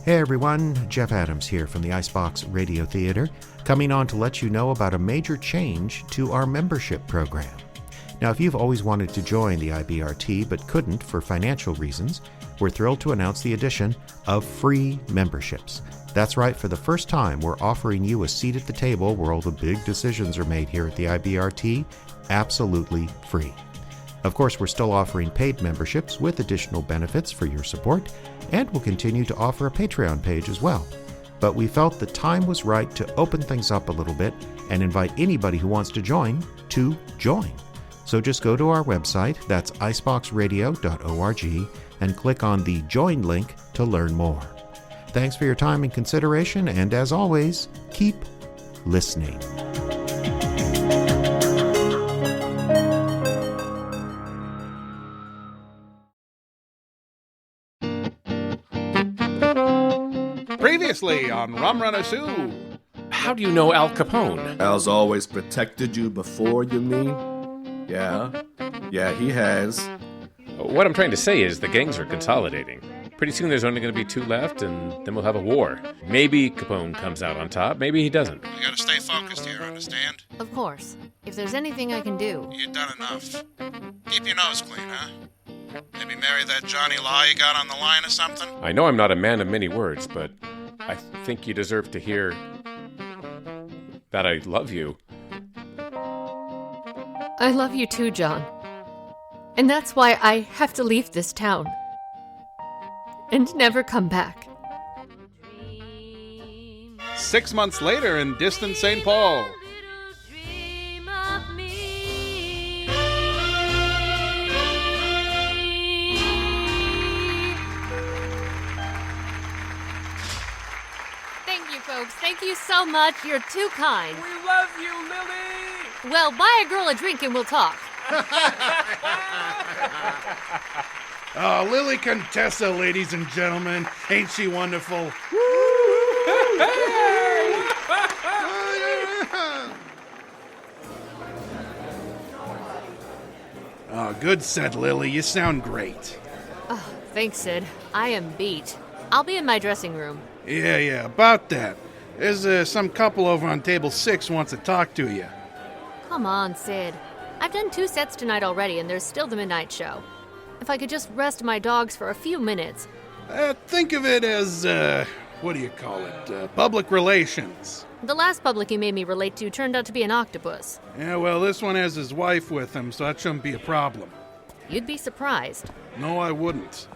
Hey everyone, Jeff Adams here from the Icebox Radio Theater, coming on to let you know about a major change to our membership program. Now, if you've always wanted to join the IBRT but couldn't for financial reasons, we're thrilled to announce the addition of free memberships. That's right, for the first time, we're offering you a seat at the table where all the big decisions are made here at the IBRT, absolutely free. Of course, we're still offering paid memberships with additional benefits for your support, and we'll continue to offer a Patreon page as well. But we felt the time was right to open things up a little bit and invite anybody who wants to join to join. So just go to our website, that's iceboxradio.org, and click on the Join link to learn more. Thanks for your time and consideration, and as always, keep listening. Previously on Rum Runner Sue. How do you know Al Capone? Al's always protected you before, you mean? Yeah, he has. What I'm trying to say is the gangs are consolidating. Pretty soon there's only going to be two left, and then we'll have a war. Maybe Capone comes out on top, maybe he doesn't. You gotta stay focused here, understand? Of course. If there's anything I can do. You've done enough. Keep your nose clean, huh? Maybe marry that Johnny Law you got on the line or something? I know I'm not a man of many words, but I think you deserve to hear that I love you. I love you too, John. And that's why I have to leave this town. And never come back. 6 months later in distant St. Paul. Thank you, folks. Thank you so much. You're too kind. We love you, Lily! Well, buy a girl a drink and we'll talk. Oh, Lily Contessa, ladies and gentlemen. Ain't she wonderful? Oh, good set, Lily. You sound great. Oh, thanks, Sid. I am beat. I'll be in my dressing room. Yeah, about that. There's some couple over on table 6 wants to talk to you. Come on, Sid. I've done 2 sets tonight already, and there's still the midnight show. If I could just rest my dogs for a few minutes. Think of it as, what do you call it? Public relations. The last public he made me relate to turned out to be an octopus. Yeah, well, this one has his wife with him, so that shouldn't be a problem. You'd be surprised. No, I wouldn't.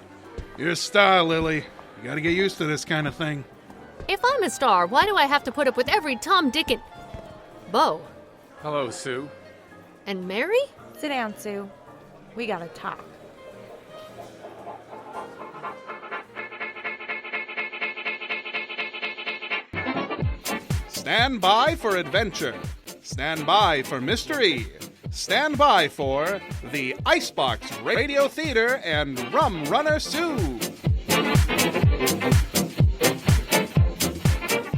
You're a star, Lily. You gotta get used to this kind of thing. If I'm a star, why do I have to put up with every Tom, Dick, and... Beau? Hello, Sue. And Mary? Sit down, Sue. We gotta talk. Stand by for adventure. Stand by for mystery. Stand by for the Icebox Radio Theater and Rum Runner Sue.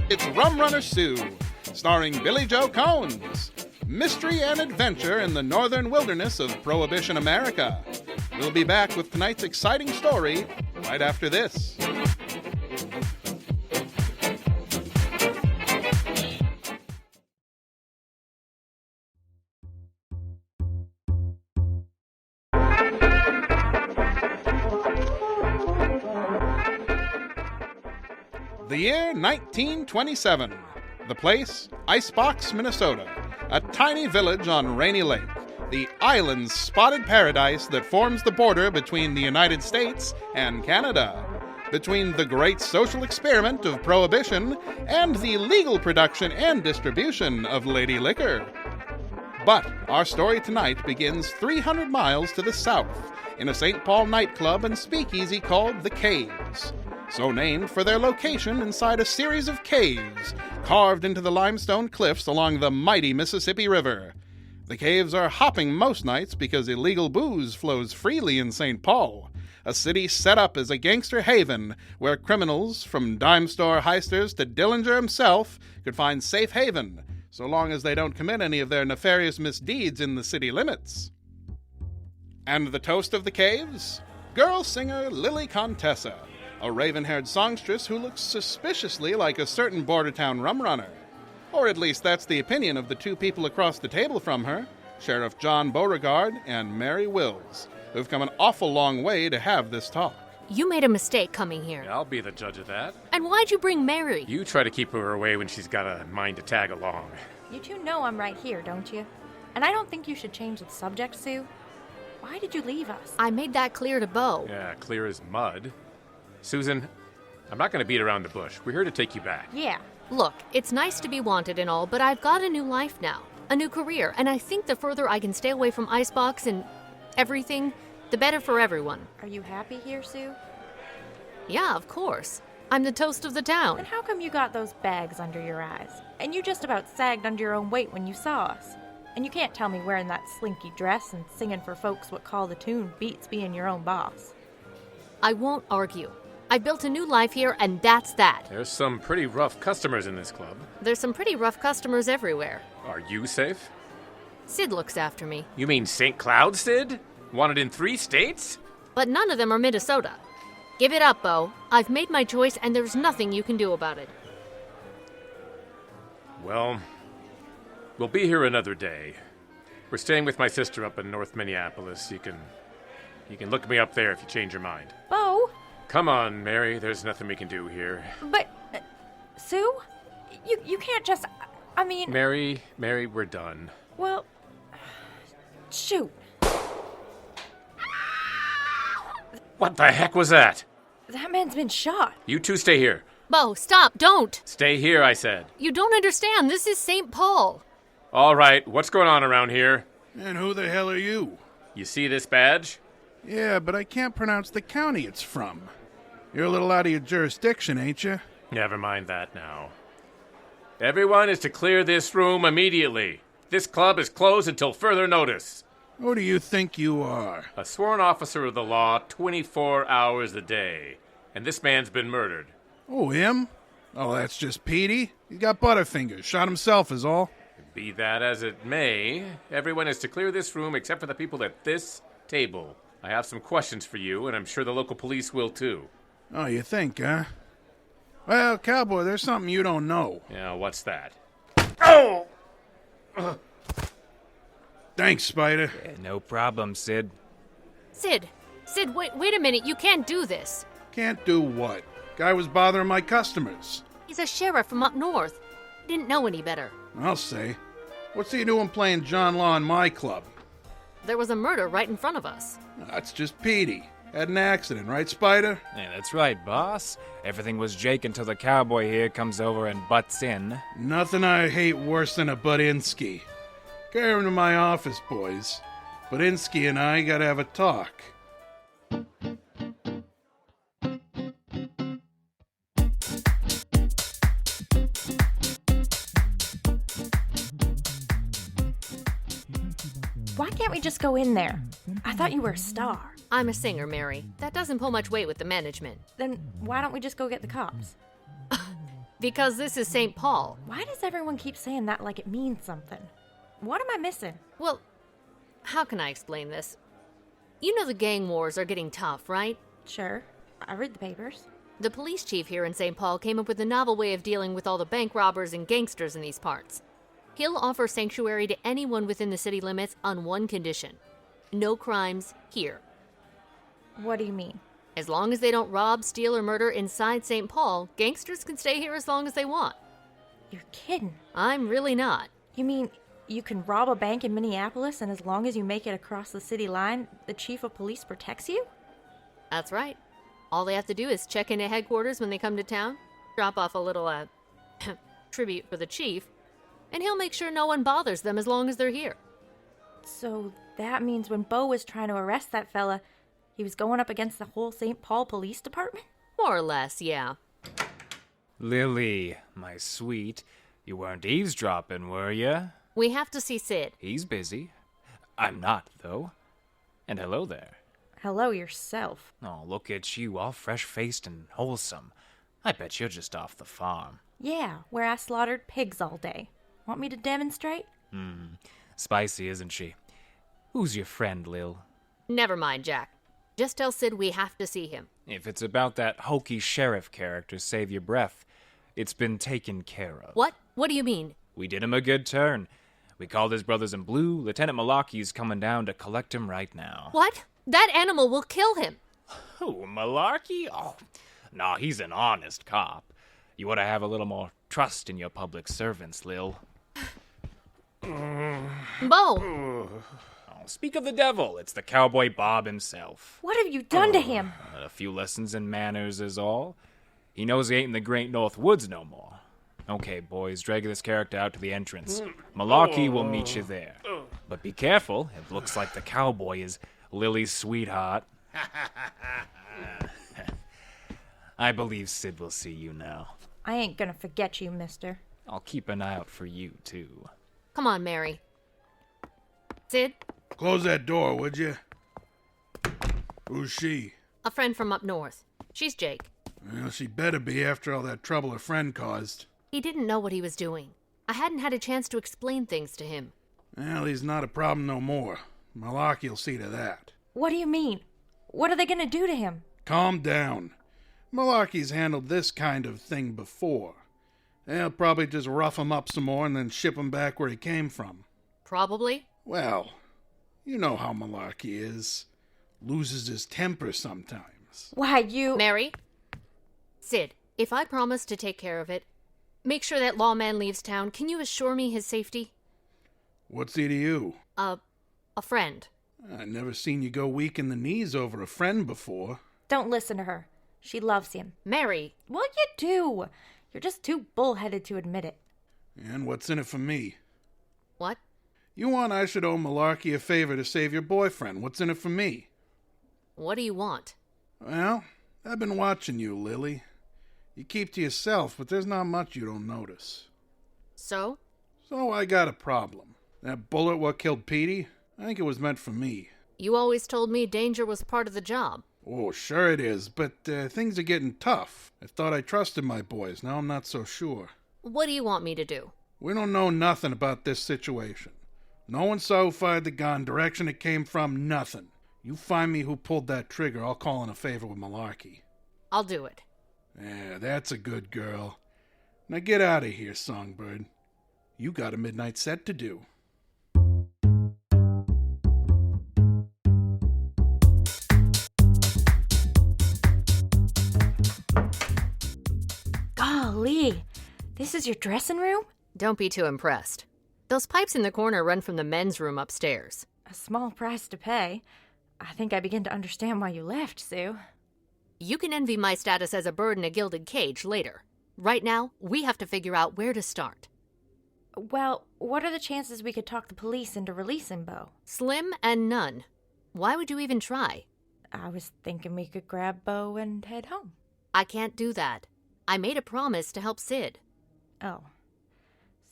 It's Rum Runner Sue, starring Billie Jo Konze. Mystery and adventure in the northern wilderness of Prohibition America. We'll be back with tonight's exciting story right after this. The year 1927. The place, Icebox, Minnesota. A tiny village on Rainy Lake. The island's spotted paradise that forms the border between the United States and Canada. Between the great social experiment of Prohibition and the legal production and distribution of lady liquor. But our story tonight begins 300 miles to the south in a St. Paul nightclub and speakeasy called The Caves. So named for their location inside a series of caves carved into the limestone cliffs along the mighty Mississippi River. The caves are hopping most nights because illegal booze flows freely in St. Paul, a city set up as a gangster haven where criminals, from dime store heisters to Dillinger himself, could find safe haven, so long as they don't commit any of their nefarious misdeeds in the city limits. And the toast of the caves? Girl singer Lily Contessa. a raven-haired songstress who looks suspiciously like a certain border town rum runner. Or at least that's the opinion of the two people across the table from her, Sheriff John Beauregard and Mary Wills, who've come an awful long way to have this talk. You made a mistake coming here. Yeah, I'll be the judge of that. And why'd you bring Mary? You try to keep her away when she's got a mind to tag along. You two know I'm right here, don't you? And I don't think you should change the subject, Sue. Why did you leave us? I made that clear to Beau. Yeah, clear as mud. Susan, I'm not going to beat around the bush. We're here to take you back. Yeah. Look, it's nice to be wanted and all, but I've got a new life now. A new career, and I think the further I can stay away from Icebox and everything, the better for everyone. Are you happy here, Sue? Yeah, of course. I'm the toast of the town. Then how come you got those bags under your eyes? And you just about sagged under your own weight when you saw us. And you can't tell me wearing that slinky dress and singing for folks what call the tune beats being your own boss. I won't argue. I built a new life here, and that's that. There's some pretty rough customers in this club. There's some pretty rough customers everywhere. Are you safe? Sid looks after me. You mean St. Cloud Sid? Wanted in 3 states? But none of them are Minnesota. Give it up, Beau. I've made my choice, and there's nothing you can do about it. Well, we'll be here another day. We're staying with my sister up in North Minneapolis. You can look me up there if you change your mind. Beau? Come on, Mary. There's nothing we can do here. But, Sue? You can't just, I mean... Mary, we're done. Well, shoot. What the heck was that? That man's been shot. You two stay here. Beau, stop, don't! Stay here, I said. You don't understand. This is St. Paul. All right, what's going on around here? And who the hell are you? You see this badge? Yeah, but I can't pronounce the county it's from. You're a little out of your jurisdiction, ain't you? Never mind that now. Everyone is to clear this room immediately. This club is closed until further notice. Who do you think you are? A sworn officer of the law 24 hours a day. And this man's been murdered. Oh, him? Oh, that's just Petey. He's got butterfingers. Shot himself is all. Be that as it may, everyone is to clear this room except for the people at this table. I have some questions for you, and I'm sure the local police will too. Oh, you think, huh? Well, cowboy, there's something you don't know. Yeah, what's that? Oh! Thanks, Spider. No problem, Sid. Sid, wait a minute. You can't do this. Can't do what? Guy was bothering my customers. He's a sheriff from up north. Didn't know any better. I'll say. What's he doing playing John Law in my club? There was a murder right in front of us. That's just Petey. Had an accident, right, Spider? Yeah, that's right, boss. Everything was Jake until the cowboy here comes over and butts in. Nothing I hate worse than a Budinsky. Carry him to my office, boys. Budinsky and I gotta have a talk. Why can't we just go in there? I thought you were a star. I'm a singer, Mary. That doesn't pull much weight with the management. Then why don't we just go get the cops? Because this is St. Paul. Why does everyone keep saying that like it means something? What am I missing? Well, how can I explain this? You know the gang wars are getting tough, right? Sure. I read the papers. The police chief here in St. Paul came up with a novel way of dealing with all the bank robbers and gangsters in these parts. He'll offer sanctuary to anyone within the city limits on one condition. No crimes here. What do you mean? As long as they don't rob, steal, or murder inside St. Paul, gangsters can stay here as long as they want. You're kidding. I'm really not. You mean you can rob a bank in Minneapolis and as long as you make it across the city line, the chief of police protects you? That's right. All they have to do is check in at headquarters when they come to town, drop off a little, tribute for the chief, and he'll make sure no one bothers them as long as they're here. So that means when Beau was trying to arrest that fella, he was going up against the whole St. Paul Police Department? More or less, yeah. Lily, my sweet, you weren't eavesdropping, were you? We have to see Sid. He's busy. I'm not, though. And hello there. Hello yourself. Oh, look at you, all fresh-faced and wholesome. I bet you're just off the farm. Yeah, where I slaughtered pigs all day. Want me to demonstrate? Spicy, isn't she? Who's your friend, Lil? Never mind, Jack. Just tell Sid we have to see him. If it's about that hokey sheriff character, save your breath. It's been taken care of. What? What do you mean? We did him a good turn. We called his brothers in blue. Lieutenant Malarky's coming down to collect him right now. What? That animal will kill him. Who, Malarky? Oh, no, he's an honest cop. You ought to have a little more trust in your public servants, Lil. Beau! Oh, speak of the devil, it's the cowboy Bob himself. What have you done to him? A few lessons in manners is all. He knows he ain't in the Great North Woods no more. Okay, boys, drag this character out to the entrance. Malarky will meet you there. But be careful, it looks like the cowboy is Lily's sweetheart. I believe Sid will see you now. I ain't gonna forget you, mister. I'll keep an eye out for you, too. Come on, Mary. Sid? Close that door, would you? Who's she? A friend from up north. She's Jake. Well, she better be after all that trouble her friend caused. He didn't know what he was doing. I hadn't had a chance to explain things to him. Well, he's not a problem no more. Malarky'll see to that. What do you mean? What are they gonna do to him? Calm down. Malarky's handled this kind of thing before. They'll probably just rough him up some more and then ship him back where he came from. Probably. Well, you know how Malarky is. Loses his temper sometimes. Why, you... Mary? Sid, if I promise to take care of it, make sure that lawman leaves town, can you assure me his safety? What's he to you? A friend. I never seen you go weak in the knees over a friend before. Don't listen to her. She loves him. Mary! Well, you do. You're just too bullheaded to admit it. And what's in it for me? What? You want I should owe Malarky a favor to save your boyfriend. What's in it for me? What do you want? Well, I've been watching you, Lily. You keep to yourself, but there's not much you don't notice. So? So I got a problem. That bullet what killed Petey, I think it was meant for me. You always told me danger was part of the job. Oh, sure it is, but things are getting tough. I thought I trusted my boys, now I'm not so sure. What do you want me to do? We don't know nothing about this situation. No one saw who fired the gun, direction it came from, nothing. You find me who pulled that trigger, I'll call in a favor with Malarky. I'll do it. Yeah, that's a good girl. Now get out of here, Songbird. You got a midnight set to do. Golly, this is your dressing room? Don't be too impressed. Those pipes in the corner run from the men's room upstairs. A small price to pay. I think I begin to understand why you left, Sue. You can envy my status as a bird in a gilded cage later. Right now, we have to figure out where to start. Well, what are the chances we could talk the police into releasing Beau? Slim and none. Why would you even try? I was thinking we could grab Beau and head home. I can't do that. I made a promise to help Sid. Oh.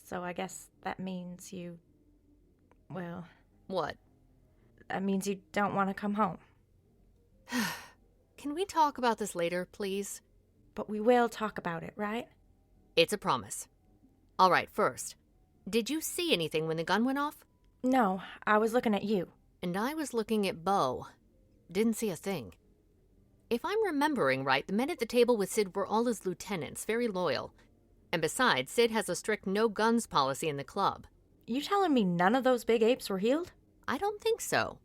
So I guess that means you... Well... What? That means you don't want to come home. Can we talk about this later, please? But we will talk about it, right? It's a promise. All right, first, did you see anything when the gun went off? No, I was looking at you. And I was looking at Beau. Didn't see a thing. If I'm remembering right, the men at the table with Sid were all his lieutenants, very loyal. And besides, Sid has a strict no-guns policy in the club. You telling me none of those big apes were healed? I don't think so.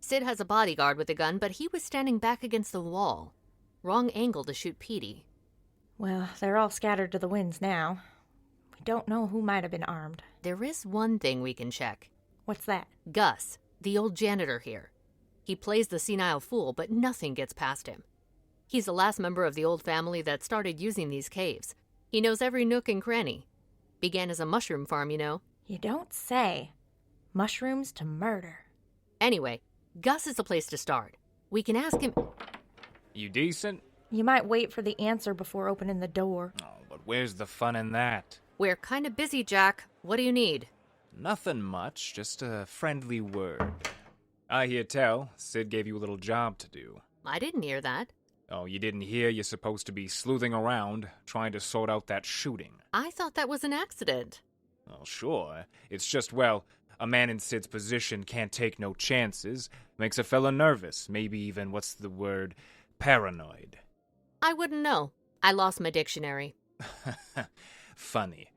Sid has a bodyguard with a gun, but he was standing back against the wall. Wrong angle to shoot Petey. Well, they're all scattered to the winds now. We don't know who might have been armed. There is one thing we can check. What's that? Gus, the old janitor here. He plays the senile fool, but nothing gets past him. He's the last member of the old family that started using these caves. He knows every nook and cranny. Began as a mushroom farm, you know. You don't say. Mushrooms to murder. Anyway, Gus is the place to start. We can ask him... You decent? You might wait for the answer before opening the door. Oh, but where's the fun in that? We're kind of busy, Jack. What do you need? Nothing much, just a friendly word. I hear tell, Sid gave you a little job to do. I didn't hear that. Oh, you didn't hear you're supposed to be sleuthing around, trying to sort out that shooting. I thought that was an accident. Well, sure. It's just, well, A man in Sid's position can't take no chances. Makes a fella nervous. Maybe even, what's the word, paranoid. I wouldn't know. I lost my dictionary. Funny.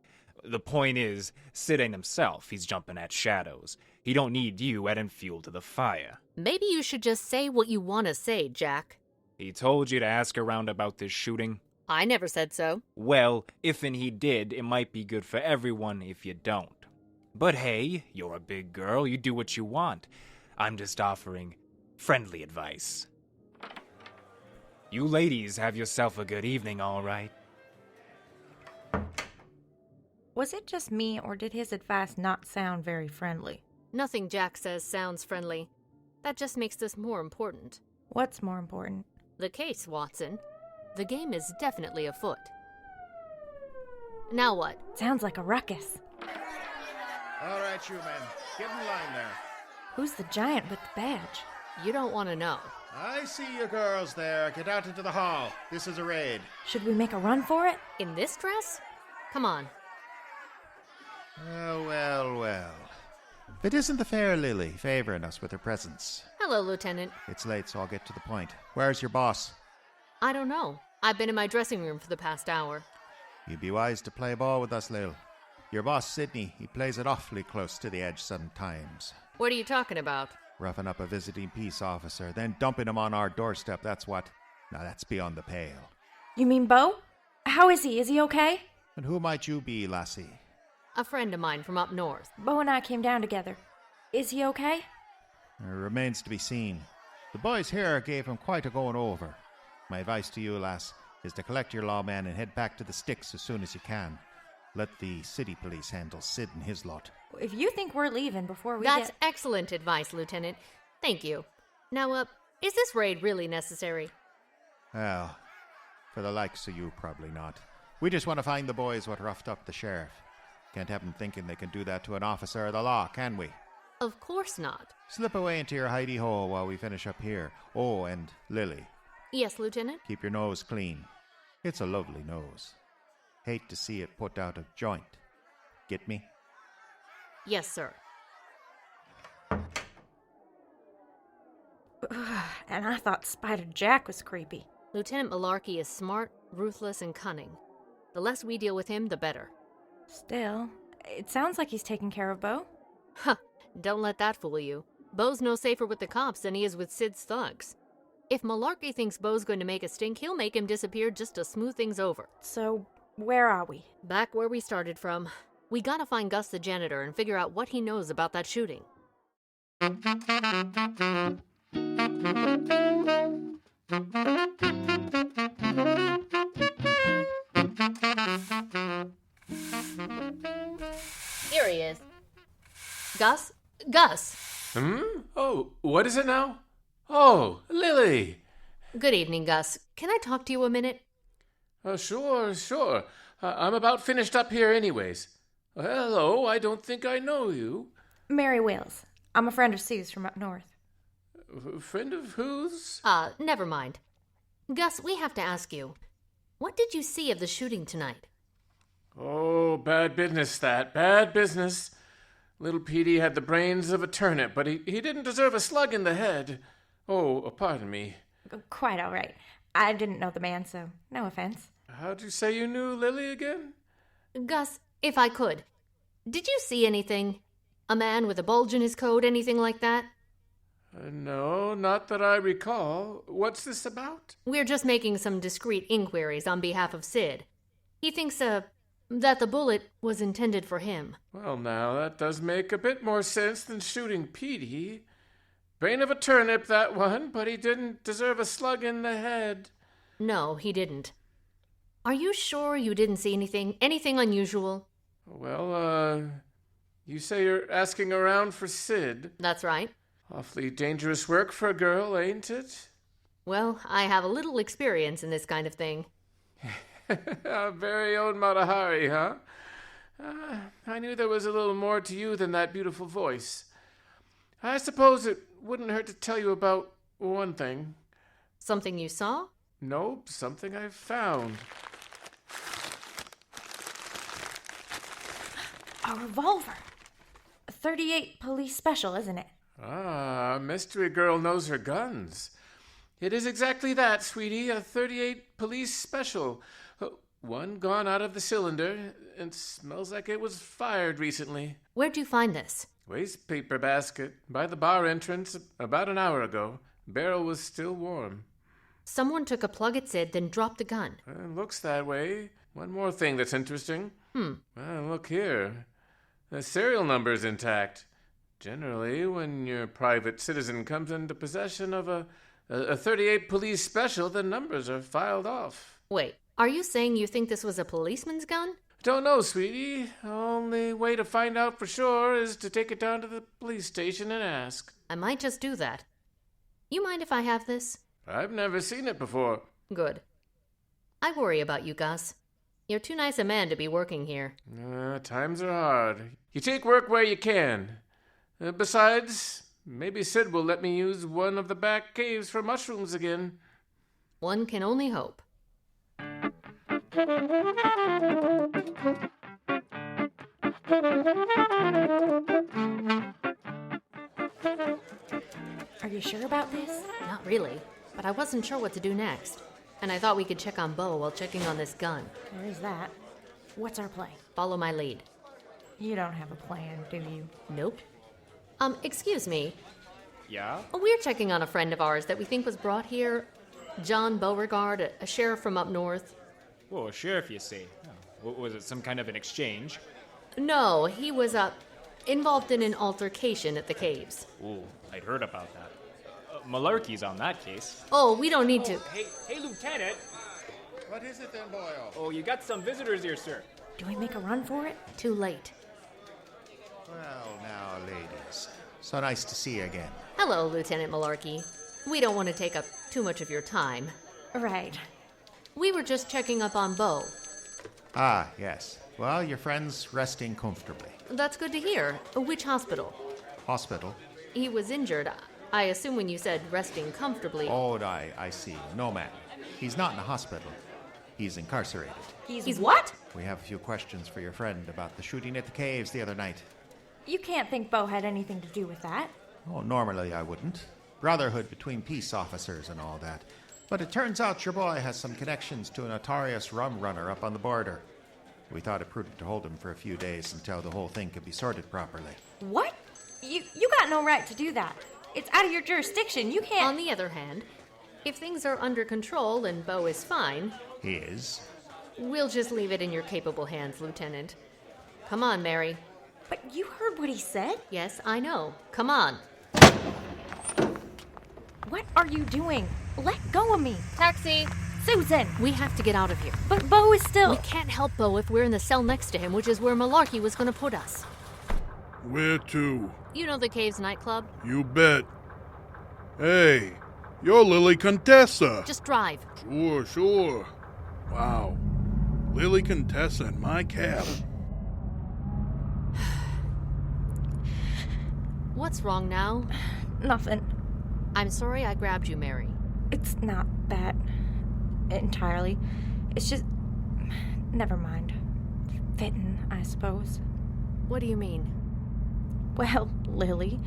The point is, Sid ain't himself. He's jumping at shadows. He don't need you adding fuel to the fire. Maybe you should just say what you want to say, Jack. He told you to ask around about this shooting? I never said so. Well, if'n he did, it might be good for everyone if you don't. But hey, you're a big girl. You do what you want. I'm just offering friendly advice. You ladies have yourself a good evening, all right? Was it just me, or did his advice not sound very friendly? Nothing Jack says sounds friendly. That just makes this more important. What's more important? The case, Watson. The game is definitely afoot. Now what? Sounds like a ruckus. All right, you men. Get in line there. Who's the giant with the badge? You don't want to know. I see you girls there. Get out into the hall. This is a raid. Should we make a run for it? In this dress? Come on. Well. But isn't the fair Lily favoring us with her presence? Hello, Lieutenant. It's late, so I'll get to the point. Where's your boss? I don't know. I've been in my dressing room for the past hour. You'd be wise to play ball with us, Lil. Your boss, Sidney, he plays it awfully close to the edge sometimes. What are you talking about? Roughing up a visiting peace officer, then dumping him on our doorstep, that's what. Now that's beyond the pale. You mean Beau? How is he? Is he okay? And who might you be, lassie? A friend of mine from up north. Beau and I came down together. Is he okay? It remains to be seen. The boys here gave him quite a going over. My advice to you, lass, is to collect your lawman and head back to the sticks as soon as you can. Let the city police handle Sid and his lot. If you think we're leaving before we That's get... excellent advice, Lieutenant. Thank you. Now, is this raid really necessary? Well, for the likes of you, probably not. We just want to find the boys what roughed up the sheriff. Can't have them thinking they can do that to an officer of the law, can we? Of course not. Slip away into your hidey hole while we finish up here. Oh, and Lily, Yes, Lieutenant? keep your nose clean. It's a lovely nose. Hate to see it put out of joint. Get me? Yes, sir. And I thought Spider Jack was creepy. Lieutenant Malarky is smart, ruthless, and cunning. The less we deal with him, the better. Still, it sounds like he's taking care of Beau. Huh, don't let that fool you. Beau's no safer with the cops than he is with Sid's thugs. If Malarky thinks Beau's going to make a stink, he'll make him disappear just to smooth things over. So, where are we? Back where we started from. We gotta find Gus the janitor and figure out what he knows about that shooting. Here he is. Gus? Gus! Oh, what is it now? Oh, Lily! Good evening, Gus. Can I talk to you a minute? Sure. I'm about finished up here anyways. Hello, I don't think I know you. Mary Wills. I'm a friend of Sue's from up north. Friend of whose? Never mind. Gus, we have to ask you. What did you see of the shooting tonight? Oh, bad business that. Bad business. Little Petey had the brains of a turnip, but he didn't deserve a slug in the head. Oh, pardon me. Quite all right. I didn't know the man, so no offense. How'd you say you knew Lily again? Gus, if I could, did you see anything? A man with a bulge in his coat, anything like that? No, not that I recall. What's this about? We're just making some discreet inquiries on behalf of Sid. He thinks, that the bullet was intended for him. Well, now, that does make a bit more sense than shooting Petey. Brain of a turnip, that one, but he didn't deserve a slug in the head. No, he didn't. Are you sure you didn't see anything? Anything unusual? Well, you say you're asking around for Sid. That's right. Awfully dangerous work for a girl, ain't it? Well, I have a little experience in this kind of thing. Our very own Matahari, huh? I knew there was a little more to you than that beautiful voice. I suppose it wouldn't hurt to tell you about one thing. Something you saw? Nope, something I've found. A revolver. a 38 police special, isn't it? Ah, mystery girl knows her guns. It is exactly that, sweetie, a 38 police special. One gone out of the cylinder, and smells like it was fired recently. Where'd you find this? Waste paper basket by the bar entrance about an hour ago. Barrel was still warm. Someone took a plug at Sid, then dropped the gun. Looks that way. One more thing that's interesting. Look here. The serial number's intact. Generally, when your private citizen comes into possession of a 38 police special, the numbers are filed off. Wait, are you saying you think this was a policeman's gun? Don't know, sweetie. Only way to find out for sure is to take it down to the police station and ask. I might just do that. You mind if I have this? I've never seen it before. Good. I worry about you, Gus. You're too nice a man to be working here. Times are hard. You take work where you can. Besides, maybe Sid will let me use one of the back caves for mushrooms again. One can only hope. Are you sure about this? Not really, but I wasn't sure what to do next. And I thought we could check on Beau while checking on this gun. There is that. What's our plan? Follow my lead. You don't have a plan, do you? Nope. Excuse me. Yeah? We're checking on a friend of ours that we think was brought here. John Beauregard, a sheriff from up north. Whoa, a sheriff, you say? What was it, some kind of an exchange? No, he was, involved in an altercation at the caves. Ooh, I'd heard about that. Malarky's on that case. Oh, we don't need to. Hey, Lieutenant! What is it then, Boyle? Oh, you got some visitors here, sir. Do we make a run for it? Too late. Well, now, ladies. So nice to see you again. Hello, Lieutenant Malarky. We don't want to take up too much of your time. Right. We were just checking up on Beau. Ah, yes. Well, your friend's resting comfortably. That's good to hear. Which hospital? Hospital? He was injured. I assume when you said resting comfortably. Oh, I see. No, ma'am. He's not in a hospital. He's incarcerated. He's what? We have a few questions for your friend about the shooting at the caves the other night. You can't think Beau had anything to do with that. Oh, normally I wouldn't. Brotherhood between peace officers and all that. But it turns out your boy has some connections to a notorious rum runner up on the border. We thought it prudent to hold him for a few days until the whole thing could be sorted properly. What? You got no right to do that. It's out of your jurisdiction. You can't... On the other hand, if things are under control and Beau is fine... He is? We'll just leave it in your capable hands, Lieutenant. Come on, Mary. But you heard what he said? Yes, I know. Come on. What are you doing? Let go of me. Taxi! Susan! We have to get out of here. But Beau is still... We can't help Beau if we're in the cell next to him, which is where Malarky was going to put us. Where to? You know the Caves nightclub? You bet. Hey, you're Lily Contessa. Just drive. Sure. Wow. Lily Contessa in my cab. What's wrong now? Nothing. I'm sorry I grabbed you, Mary. It's not that entirely. It's just... Never mind. Fitting, I suppose. What do you mean? Well, Lily,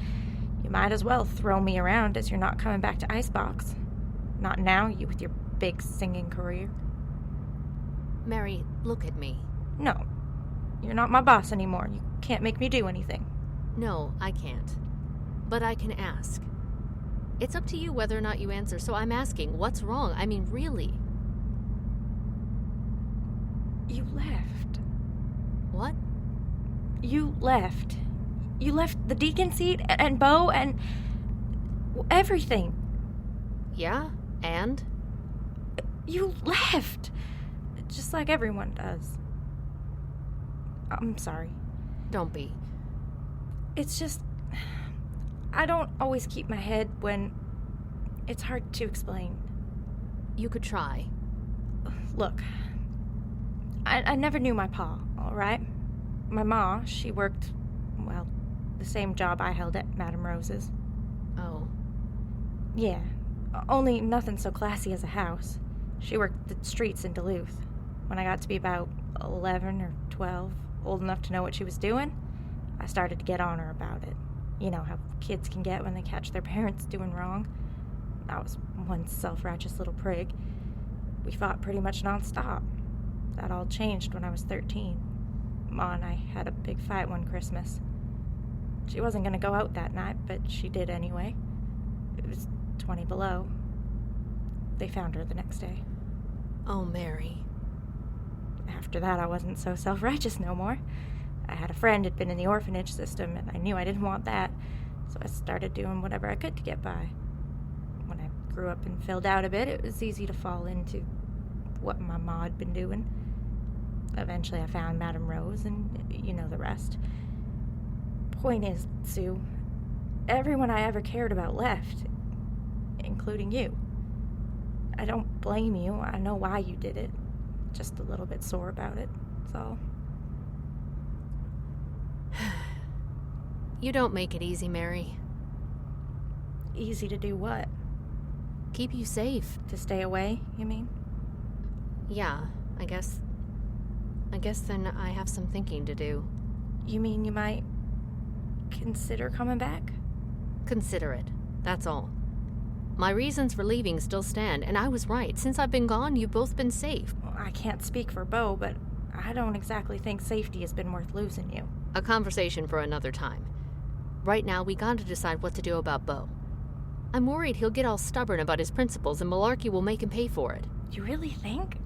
you might as well throw me around as you're not coming back to Icebox. Not now, you with your big singing career. Mary, look at me. No, you're not my boss anymore. You can't make me do anything. No, I can't. But I can ask. It's up to you whether or not you answer, so I'm asking, what's wrong? I mean, really. You left. What? You left. You left the deacon seat and Beau and everything. Yeah? And? You left. Just like everyone does. I'm sorry. Don't be. It's just... I don't always keep my head when... It's hard to explain. You could try. Look, I never knew my pa, all right? My ma, she worked, well, the same job I held at Madame Rose's. Oh. Yeah, only nothing so classy as a house. She worked the streets in Duluth. When I got to be about 11 or 12, old enough to know what she was doing, I started to get on her about it. You know how kids can get when they catch their parents doing wrong. I was one self-righteous little prig. We fought pretty much nonstop. That all changed when I was 13. Ma and I had a big fight one Christmas. She wasn't going to go out that night, but she did anyway. It was 20 below. They found her the next day. Oh, Mary. After that, I wasn't so self-righteous no more. I had a friend who'd been in the orphanage system, and I knew I didn't want that, so I started doing whatever I could to get by. When I grew up and filled out a bit, it was easy to fall into what my ma had been doing. Eventually, I found Madame Rose, and you know the rest. Point is, Sue, everyone I ever cared about left, including you. I don't blame you. I know why you did it. Just a little bit sore about it, that's all. You don't make it easy, Mary. Easy to do what? Keep you safe. To stay away, you mean? Yeah, I guess then I have some thinking to do. You mean you might consider coming back? Consider it. That's all. My reasons for leaving still stand, and I was right. Since I've been gone, you've both been safe. Well, I can't speak for Beau, but I don't exactly think safety has been worth losing you. A conversation for another time. Right now, we gotta decide what to do about Beau. I'm worried he'll get all stubborn about his principles and Malarky will make him pay for it. You really think?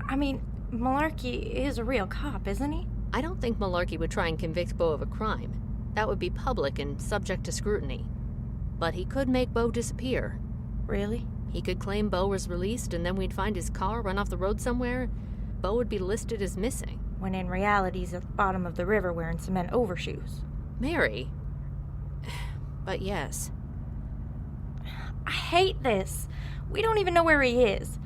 I mean, Malarky is a real cop, isn't he? I don't think Malarky would try and convict Beau of a crime. That would be public and subject to scrutiny. But he could make Beau disappear. Really? He could claim Beau was released and then we'd find his car run off the road somewhere. Beau would be listed as missing. When in reality he's at the bottom of the river wearing cement overshoes. Mary. But yes. I hate this. We don't even know where he is.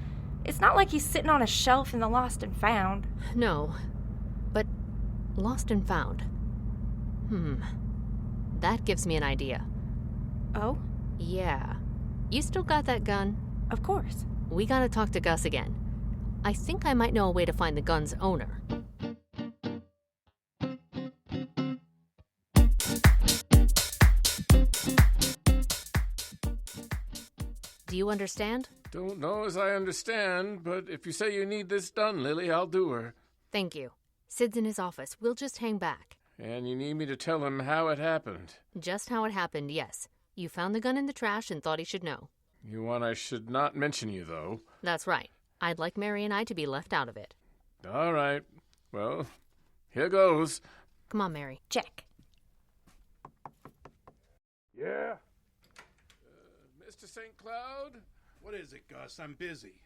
It's not like he's sitting on a shelf in the Lost and Found. No. But Lost and Found. That gives me an idea. Oh? Yeah. You still got that gun? Of course. We gotta talk to Gus again. I think I might know a way to find the gun's owner. Do you understand? Don't know as I understand, but if you say you need this done, Lily, I'll do her. Thank you. Sid's in his office. We'll just hang back. And you need me to tell him how it happened? Just how it happened, yes. You found the gun in the trash and thought he should know. You want I should not mention you, though? That's right. I'd like Mary and I to be left out of it. All right. Well, here goes. Come on, Mary. Check. Yeah? Mr. St. Cloud? What is it, Gus? I'm busy.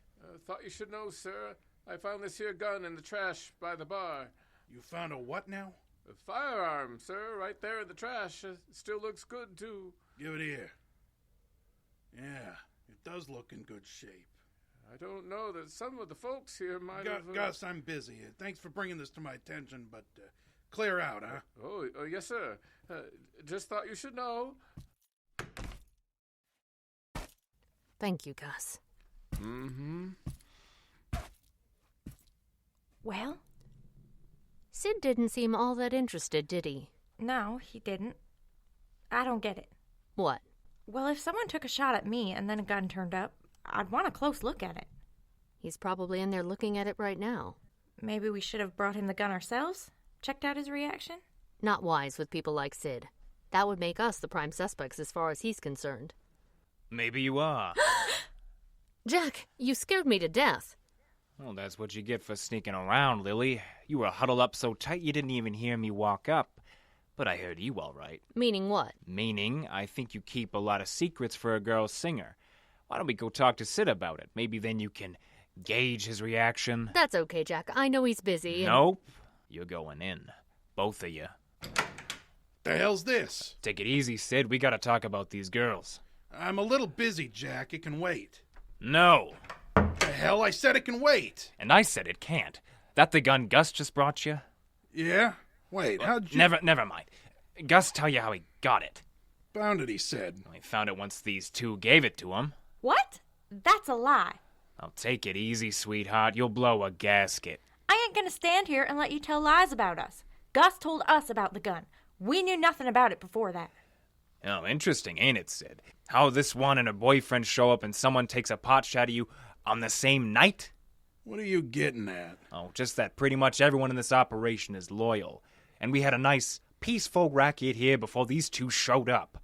Thought you should know, sir. I found this here gun in the trash by the bar. You found a what now? A firearm, sir, right there in the trash. Still looks good, too. Give it here. Yeah, it does look in good shape. I don't know that some of the folks here might have... Gus, I'm busy. Thanks for bringing this to my attention, but clear out, huh? Oh, yes, sir. Just thought you should know. Thank you, Gus. Well? Sid didn't seem all that interested, did he? No, he didn't. I don't get it. What? Well, if someone took a shot at me and then a gun turned up, I'd want a close look at it. He's probably in there looking at it right now. Maybe we should have brought him the gun ourselves? Checked out his reaction? Not wise with people like Sid. That would make us the prime suspects as far as he's concerned. Maybe you are. Jack, you scared me to death. Well, that's what you get for sneaking around, Lily. You were huddled up so tight you didn't even hear me walk up. But I heard you all right. Meaning what? Meaning, I think you keep a lot of secrets for a girl singer. Why don't we go talk to Sid about it? Maybe then you can gauge his reaction. That's okay, Jack. I know he's busy. Nope. You're going in. Both of you. The hell's this? Take it easy, Sid. We gotta talk about these girls. I'm a little busy, Jack. It can wait. No. The hell? I said it can wait. And I said it can't. That the gun Gus just brought you? Yeah? Wait, how'd you... Never mind. Gus tell you how he got it. Found it, he said. Well, he found it once these two gave it to him. What? That's a lie. I'll take it easy, sweetheart. You'll blow a gasket. I ain't gonna stand here and let you tell lies about us. Gus told us about the gun. We knew nothing about it before that. Oh, interesting, ain't it, Sid? How this one and her boyfriend show up and someone takes a pot shot at you on the same night? What are you getting at? Oh, just that pretty much everyone in this operation is loyal. And we had a nice, peaceful racket here before these two showed up.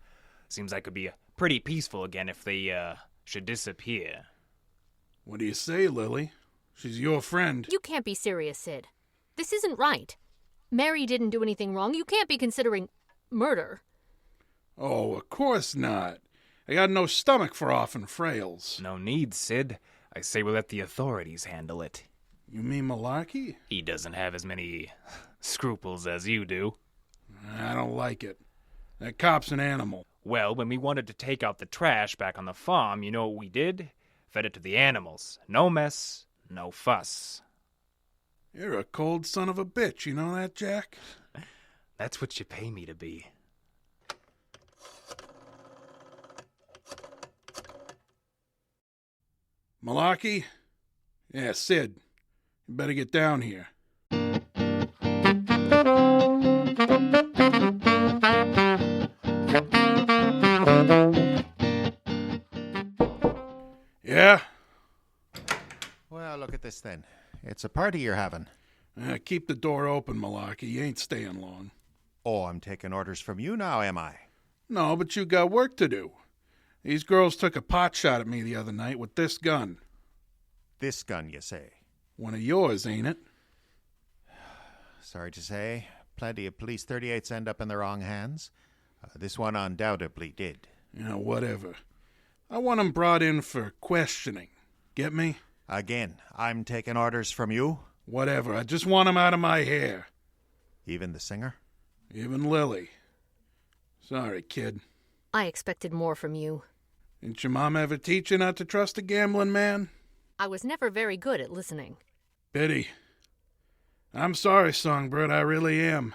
Seems like it'd be pretty peaceful again if they, should disappear. What do you say, Lily? She's your friend. You can't be serious, Sid. This isn't right. Mary didn't do anything wrong. You can't be considering murder. Oh, of course not. I got no stomach for orphan frails. No need, Sid. I say we let the authorities handle it. You mean Malarky? He doesn't have as many scruples as you do. I don't like it. That cop's an animal. Well, when we wanted to take out the trash back on the farm, you know what we did? Fed it to the animals. No mess, no fuss. You're a cold son of a bitch, you know that, Jack? That's what you pay me to be. Malarky? Yeah, Sid. You better get down here. Yeah? Well, look at this then. It's a party you're having. Keep the door open, Malarky. You ain't staying long. Oh, I'm taking orders from you now, am I? No, but you got work to do. These girls took a pot shot at me the other night with this gun. This gun, you say? One of yours, ain't it? Sorry to say, plenty of police 38s end up in the wrong hands. This one undoubtedly did. Yeah, whatever. I want 'em brought in for questioning. Get me? Again, I'm taking orders from you? Whatever. I just want 'em out of my hair. Even the singer? Even Lily. Sorry, kid. I expected more from you. Didn't your mom ever teach you not to trust a gambling man? I was never very good at listening. Biddy. I'm sorry, Songbird. I really am.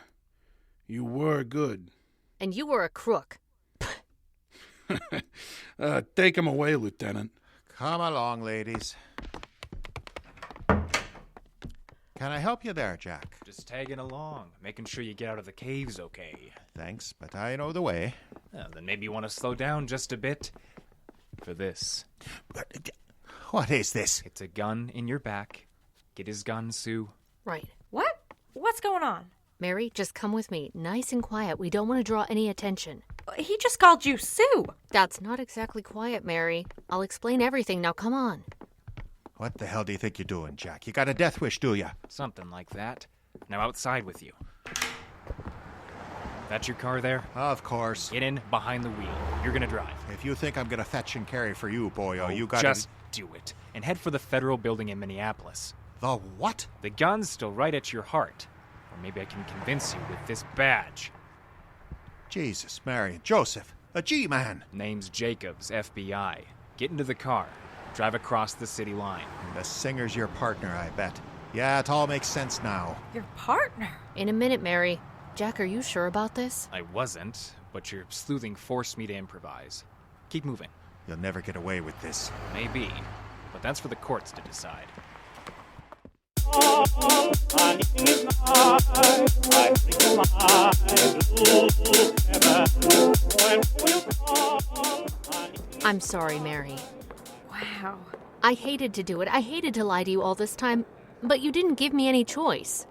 You were good. And you were a crook. Take him away, Lieutenant. Come along, ladies. Can I help you there, Jack? Just tagging along, making sure you get out of the caves okay. Thanks, but I know the way. Then maybe you want to slow down just a bit for this. What is this? It's a gun in your back. Get his gun, Sue. Right. What? What's going on? Mary, just come with me. Nice and quiet. We don't want to draw any attention. He just called you Sue. That's not exactly quiet, Mary. I'll explain everything. Now come on. What the hell do you think you're doing, Jack? You got a death wish, do you? Something like that. Now outside with you. That's your car there? Of course. Get in behind the wheel. You're gonna drive. If you think I'm gonna fetch and carry for you, boyo, you gotta... Just do it. And head for the federal building in Minneapolis. The what? The gun's still right at your heart. Or maybe I can convince you with this badge. Jesus, Mary, and Joseph. A G-man. Name's Jacobs, FBI. Get into the car. Drive across the city line. And the singer's your partner, I bet. Yeah, it all makes sense now. Your partner? In a minute, Mary. Jack, are you sure about this? I wasn't, but your sleuthing forced me to improvise. Keep moving. You'll never get away with this. Maybe, but that's for the courts to decide. I'm sorry, Mary. Wow. I hated to do it. I hated to lie to you all this time, but you didn't give me any choice.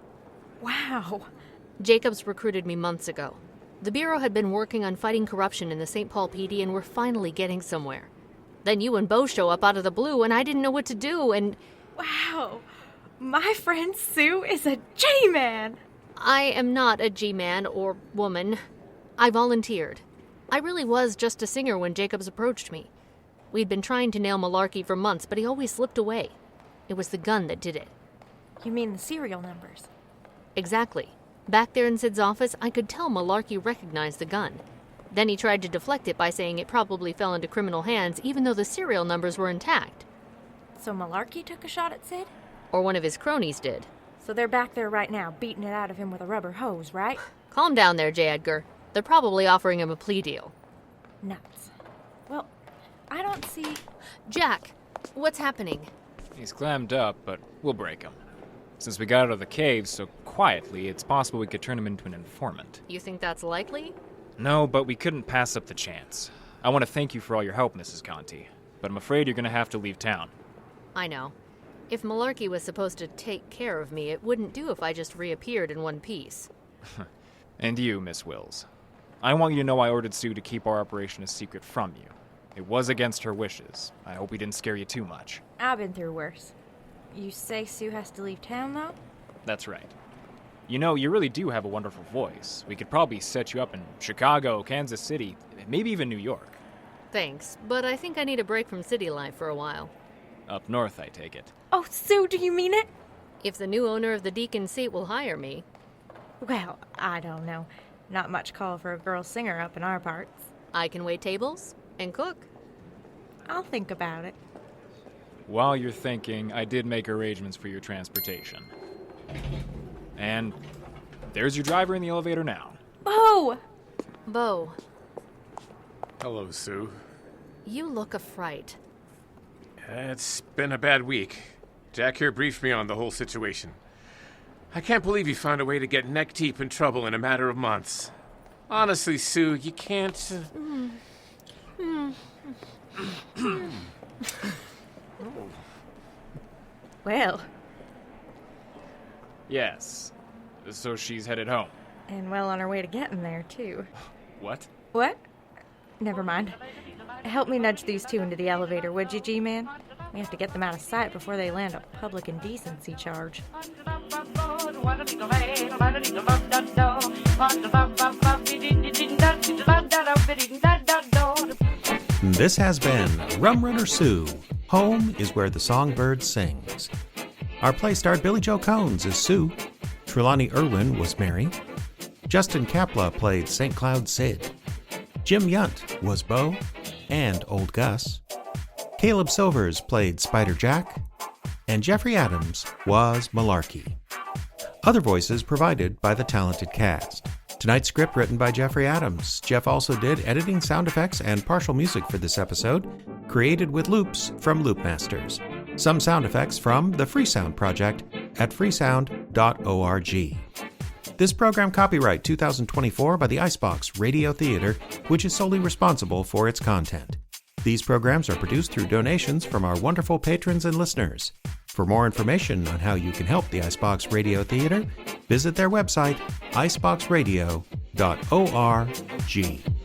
Wow. Jacobs recruited me months ago. The Bureau had been working on fighting corruption in the St. Paul PD, and we're finally getting somewhere. Then you and Beau show up out of the blue, and I didn't know what to do, and... Wow. My friend Sue is a G-man. I am not a G-man or woman. I volunteered. I really was just a singer when Jacobs approached me. We'd been trying to nail Malarky for months, but he always slipped away. It was the gun that did it. You mean the serial numbers? Exactly. Back there in Sid's office, I could tell Malarky recognized the gun. Then he tried to deflect it by saying it probably fell into criminal hands, even though the serial numbers were intact. So Malarky took a shot at Sid? Or one of his cronies did. So they're back there right now, beating it out of him with a rubber hose, right? Calm down there, J. Edgar. They're probably offering him a plea deal. Nuts. Well, I don't see... Jack, what's happening? He's clammed up, but we'll break him. Since we got out of the cave so quietly, it's possible we could turn him into an informant. You think that's likely? No, but we couldn't pass up the chance. I want to thank you for all your help, Mrs. Conte, but I'm afraid you're going to have to leave town. I know. If Malarky was supposed to take care of me, it wouldn't do if I just reappeared in one piece. And you, Miss Wills. I want you to know I ordered Sue to keep our operation a secret from you. It was against her wishes. I hope we didn't scare you too much. I've been through worse. You say Sue has to leave town, though? That's right. You know, you really do have a wonderful voice. We could probably set you up in Chicago, Kansas City, maybe even New York. Thanks, but I think I need a break from city life for a while. Up north, I take it. Oh, Sue, do you mean it? If the new owner of the Deacon seat will hire me. Well, I don't know. Not much call for a girl singer up in our parts. I can wait tables and cook. I'll think about it. While you're thinking, I did make arrangements for your transportation. And there's your driver in the elevator now. Beau! Beau, Hello, Sue. you look a fright. It's been a bad week. Jack here briefed me on the whole situation. I can't believe you found a way to get neck-deep in trouble in a matter of months. Honestly, Sue, you can't... Well, Yes. So she's headed home. and well on her way to getting there, too. What? What? Never mind. Help me nudge these two into the elevator, would you, G-Man? We have to get them out of sight before they land a public indecency charge. This has been Rum Runner Sue. Home is where the songbird sings. Our play starred Billie Jo Konze as Sue. Trelawney Erwin was Mary. Justin Kapla played St Cloud Sid. Jim Yount was Beau and Old Gus. Caleb Silvers played Spider Jack. And Jeffrey Adams was Malarky. Other voices provided by the talented cast. Tonight's script written by Jeffrey Adams. Jeff also did editing, sound effects, and partial music for this episode, created with loops from Loopmasters. Some sound effects from the FreeSound Project at freesound.org. This program copyright 2024 by the Icebox Radio Theater, which is solely responsible for its content. These programs are produced through donations from our wonderful patrons and listeners. For more information on how you can help the Icebox Radio Theater, visit their website, iceboxradio.org.